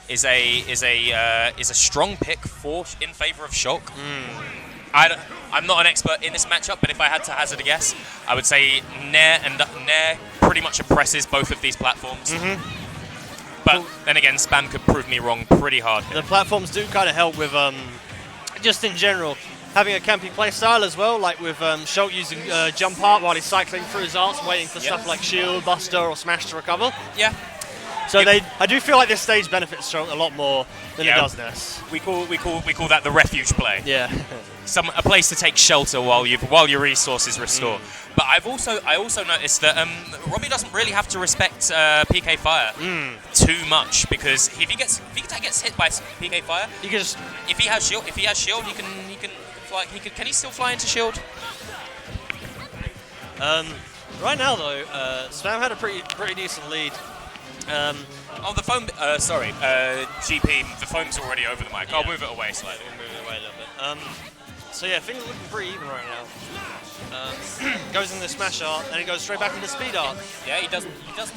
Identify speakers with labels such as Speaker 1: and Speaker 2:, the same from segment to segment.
Speaker 1: is a strong pick in favor of Shulk. I'm not an expert in this matchup, but if I had to hazard a guess, I would say Nair pretty much oppresses both of these platforms. But then again, Spam could prove me wrong pretty hard here.
Speaker 2: The platforms do kind of help with, just in general, having a campy play style as well, like with Shulk using jump art while he's cycling through his arts, waiting for stuff like shield, buster, or smash to recover.
Speaker 1: Yeah.
Speaker 2: So I do feel like this stage benefits Shulk a lot more than it does Ness.
Speaker 1: We call that the refuge play.
Speaker 2: Yeah.
Speaker 1: A place to take shelter while your resources restore. But I also noticed that Robbie doesn't really have to respect PK Fire too much, because if he gets hit by PK Fire,
Speaker 2: he can just,
Speaker 1: if he has shield, he can fly. Can he still fly into shield?
Speaker 2: Right now though, Spam had a pretty decent lead.
Speaker 1: The foam. GP. The foam's already over the mic. I'll move it away slightly.
Speaker 2: We'll move it away a little bit. So yeah, things are looking pretty even right now. Goes in the smash art, and he goes straight back into speed art.
Speaker 1: Yeah, he doesn't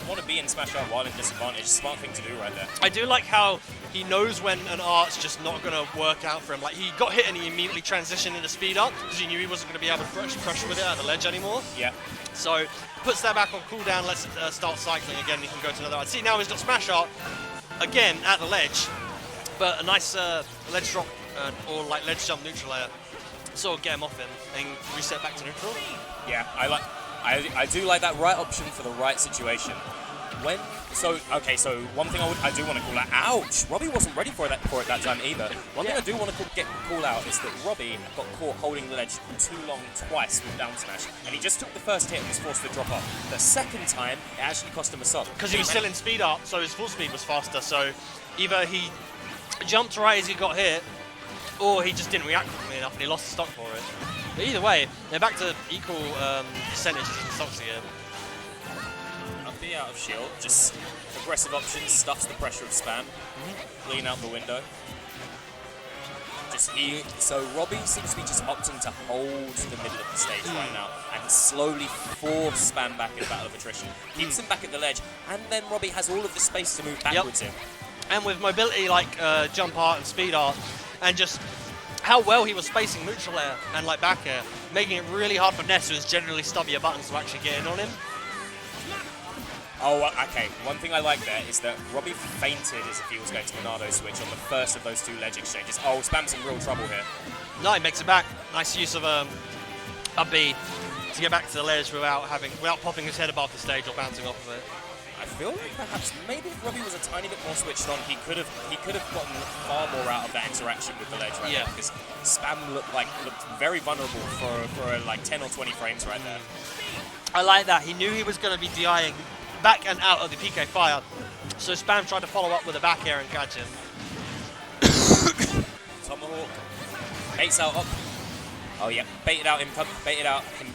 Speaker 1: want to be in smash art while in disadvantage. Smart thing to do right there.
Speaker 2: I do like how he knows when an art's just not going to work out for him. Like, he got hit and he immediately transitioned into speed art because he knew he wasn't going to be able to pressure with it at the ledge anymore.
Speaker 1: Yeah.
Speaker 2: So puts that back on cooldown, lets it start cycling again, he can go to another art. See, now he's got smash art again at the ledge, but a nice ledge drop or like ledge jump neutral layer. Sort of get him off him and reset back to neutral.
Speaker 1: Yeah, I do like that right option for the right situation. So one thing I do want to call out. Ouch! Robbie wasn't ready for it that time either. One thing I do want to call out is that Robbie got caught holding the ledge too long twice with down smash, and he just took the first hit and was forced to drop off. The second time, it actually cost him a sub.
Speaker 2: Because he was still in speed art, so his full speed was faster. So either he jumped right as he got hit, or he just didn't react quickly enough and he lost the stock for it. But either way, they're back to equal percentages in stocks again.
Speaker 1: Up B out of shield, just aggressive options, stuffs the pressure of Spam, lean out the window. So Robbie seems to be just opting to hold the middle of the stage right now and slowly force Spam back in Battle of Attrition. Keeps him back at the ledge, and then Robbie has all of the space to move backwards in.
Speaker 2: And with mobility like jump art and speed art, and just how well he was spacing neutral air and like back air, making it really hard for Ness, who is generally stubbier buttons, to actually get in on him.
Speaker 1: Oh, okay. One thing I like there is that Robbie fainted as if he was going to Monado switch on the first of those two ledge exchanges. Oh, Spam's in real trouble here.
Speaker 2: No, he makes it back. Nice use of up B to get back to the ledge without popping his head above the stage or bouncing off of it.
Speaker 1: I feel like perhaps maybe if Robbie was a tiny bit more switched on, he could have gotten far more out of that interaction with the ledge right there, because Spam looked very vulnerable for like 10 or 20 frames right there.
Speaker 2: I like that. He knew he was going to be DIing back and out of the PK Fire, so Spam tried to follow up with a back air and catch him.
Speaker 1: Tomahawk baits out up. Oh yeah, baited out him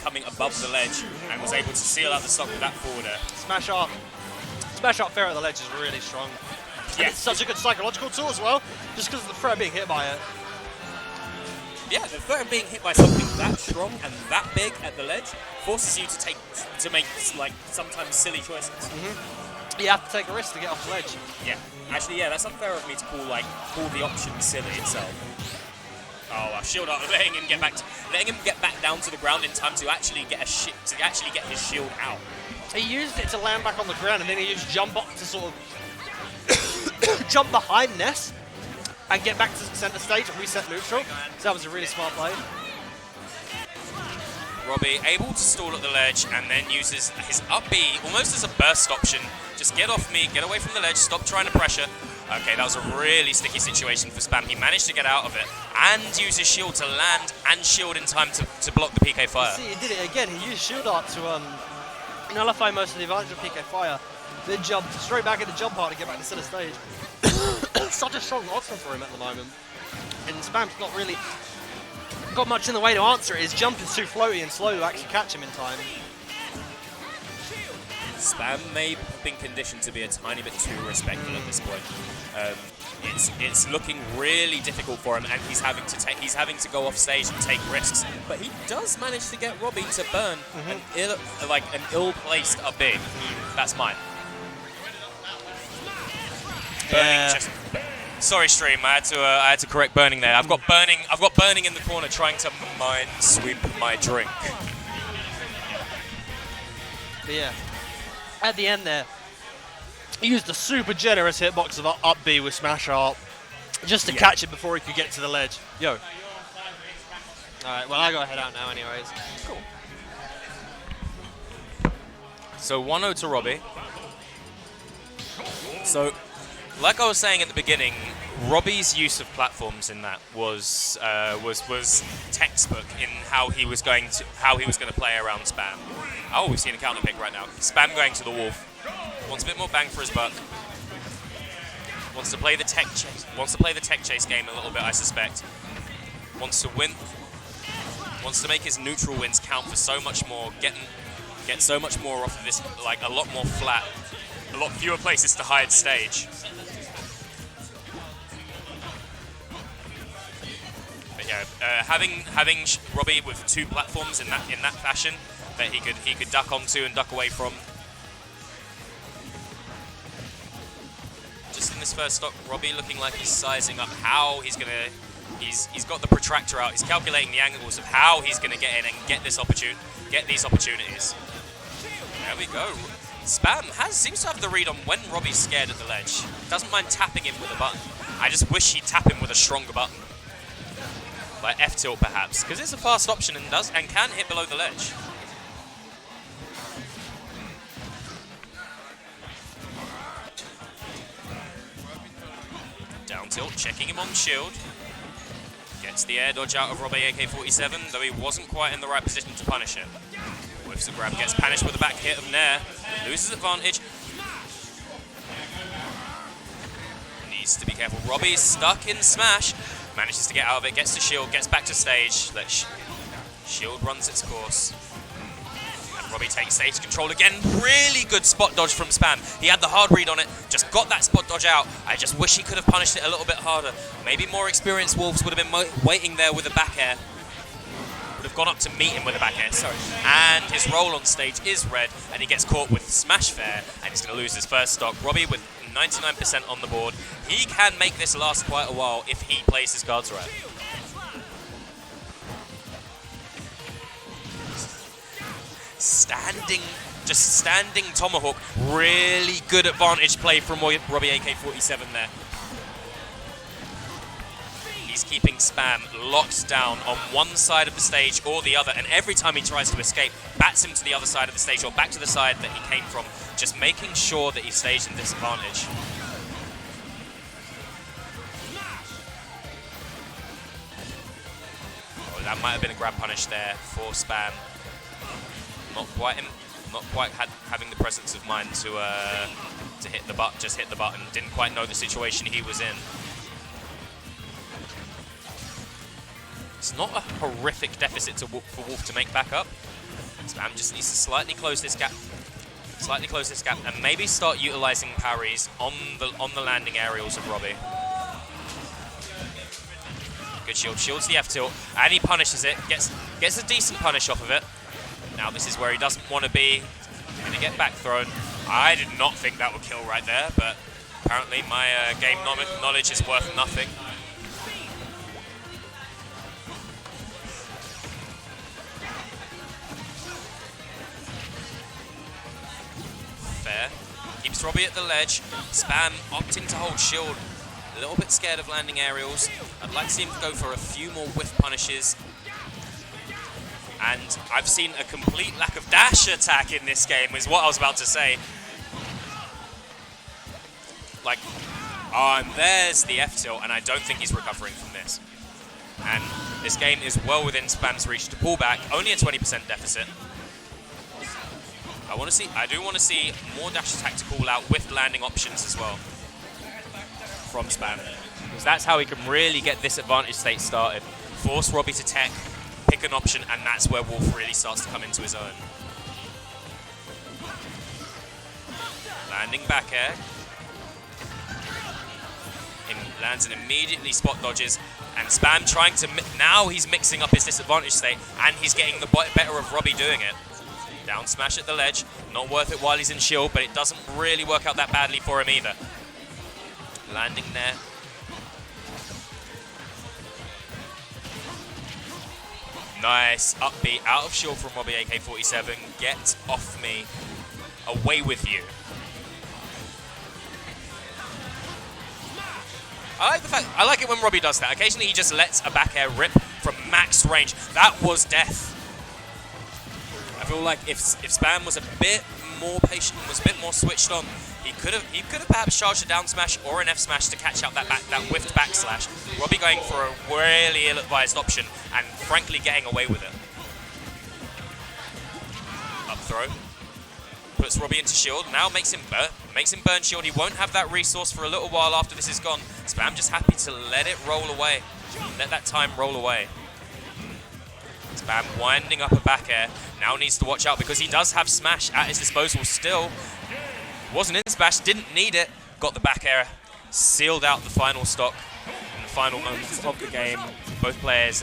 Speaker 1: coming above the ledge and was able to seal out the stock with that forward air.
Speaker 2: Smash up fair at the ledge is really strong. Yeah, it's such a good psychological tool as well, just because of the threat of being hit by it.
Speaker 1: Yeah, the threat of being hit by something that strong and that big at the ledge forces you to make like sometimes silly choices.
Speaker 2: You have to take a risk to get off the ledge.
Speaker 1: Yeah, actually, yeah, that's unfair of me to call the option silly itself. Oh, shield out, letting him get back down to the ground in time to actually get his shield out.
Speaker 2: He used it to land back on the ground, and then he used jump up to sort of jump behind Ness and get back to center stage and reset neutral. So that was a really smart play.
Speaker 1: Robbie able to stall at the ledge and then uses his up B almost as a burst option. Just get off me, get away from the ledge, stop trying to pressure. Okay, that was a really sticky situation for Spam. He managed to get out of it and use his shield to land and shield in time to block the PK Fire.
Speaker 2: See, he did it again. He used shield art to nullify most of the advantage of PK Fire, then jumped straight back into jump art to get back to center stage. Such a strong option for him at the moment. And Spam's not really got much in the way to answer it. His jump is too floaty and slow to actually catch him in time.
Speaker 1: Spam may have been conditioned to be a tiny bit too respectful at this point. It's looking really difficult for him, and he's having to go off stage and take risks. But he does manage to get Robbie to burn an ill-placed up B. That's mine. Burning just. Sorry, stream. I had to correct Burning there. I've got Burning in the corner trying to mind sweep my drink.
Speaker 2: But yeah, at the end there, he used a super generous hitbox of up B with smash art just to catch it before he could get to the ledge. Yo. Alright, well I gotta head out now anyways.
Speaker 1: Cool. So 1-0 to Robbie. So, like I was saying at the beginning, Robbie's use of platforms in that was textbook in how he was going to play around Spam. Oh, we've seen a counter pick right now. Spam going to the Wolf. Wants a bit more bang for his buck. Wants to play the tech chase game a little bit, I suspect. Wants to win. Wants to make his neutral wins count for so much more. Get so much more off of this, like a lot more flat, a lot fewer places to hide stage. But yeah, having Robbie with 2 platforms in that fashion that he could duck onto and duck away from. Just in this first stock, Robbie looking like he's sizing up how he's gonna. He's got the protractor out. He's calculating the angles of how he's gonna get in and get these opportunities. There we go. Spam seems to have the read on when Robbie's scared at the ledge. Doesn't mind tapping him with a button. I just wish he'd tap him with a stronger button. Like F-tilt perhaps, because it's a fast option and can hit below the ledge. Down tilt, checking him on shield. Gets the air dodge out of Robbie AK-47, though he wasn't quite in the right position to punish it. Whiffs the grab, gets punished with a back hit of Nair. Loses advantage. Needs to be careful. Robbie's stuck in smash. Manages to get out of it, gets to shield, gets back to stage. Shield runs its course. And Robbie takes stage control again. Really good spot dodge from Spam. He had the hard read on it, just got that spot dodge out. I just wish he could have punished it a little bit harder. Maybe more experienced Wolves would have been waiting there with a back air. Would have gone up to meet him with a back air, sorry. And his roll on stage is red, and he gets caught with Smash Fair, and he's going to lose his first stock. Robbie with 99% on the board. He can make this last quite a while if he plays his cards right. Standing Tomahawk. Really good advantage play from Robbie AK-47 there. He's keeping Spam locked down on one side of the stage or the other, and every time he tries to escape, bats him to the other side of the stage or back to the side that he came from, just making sure that he stays in disadvantage. Oh, that might have been a grab punish there for Spam. Not quite having the presence of mind to hit the button. Just hit the button. Didn't quite know the situation he was in. It's not a horrific deficit for Wolf to make back up. Spam just needs to slightly close this gap. And maybe start utilizing parries on the landing aerials of Robbie. Good shield. Shields the F tilt, and he punishes it. Gets a decent punish off of it. Now this is where he doesn't want to be. Going to get back thrown. I did not think that would kill right there, but apparently my game knowledge is worth nothing. Fair. Keeps Robbie at the ledge. Spam opting to hold shield. A little bit scared of landing aerials. I'd like to see him go for a few more whiff punishes. And I've seen a complete lack of dash attack in this game, is what I was about to say. Like, and there's the F-tilt, and I don't think he's recovering from this. And this game is well within Spam's reach to pull back. Only a 20% deficit. I do want to see more dash attack to call out with landing options as well from Spam. Because that's how he can really get this advantage state started. Force Robbie to tech, pick an option, and that's where Wolf really starts to come into his own. Landing back air. Lands and immediately spot dodges. And Spam trying to... Now he's mixing up his disadvantage state, and he's getting the better of Robbie doing it. Down smash at the ledge. Not worth it while he's in shield, but it doesn't really work out that badly for him either. landing there. Nice upbeat out of shield from Robbie AK-47. Get off me. Away with you. I like it when Robbie does that. Occasionally he just lets a back air rip from max range. That was death. I feel like if Spam was a bit more patient, was a bit more switched on, he could have perhaps charged a down smash or an F smash to catch out that whiffed backslash. Robbie going for a really ill-advised option and frankly getting away with it. Up throw. Puts Robbie into shield. Now makes him burn shield. He won't have that resource for a little while after this is gone. Spam just happy to let it roll away. Let that time roll away. Spam winding up a back air. Now needs to watch out because he does have smash at his disposal still. Wasn't in smash, didn't need it. Got the back air. Sealed out the final stock in the final moments of the game. Both players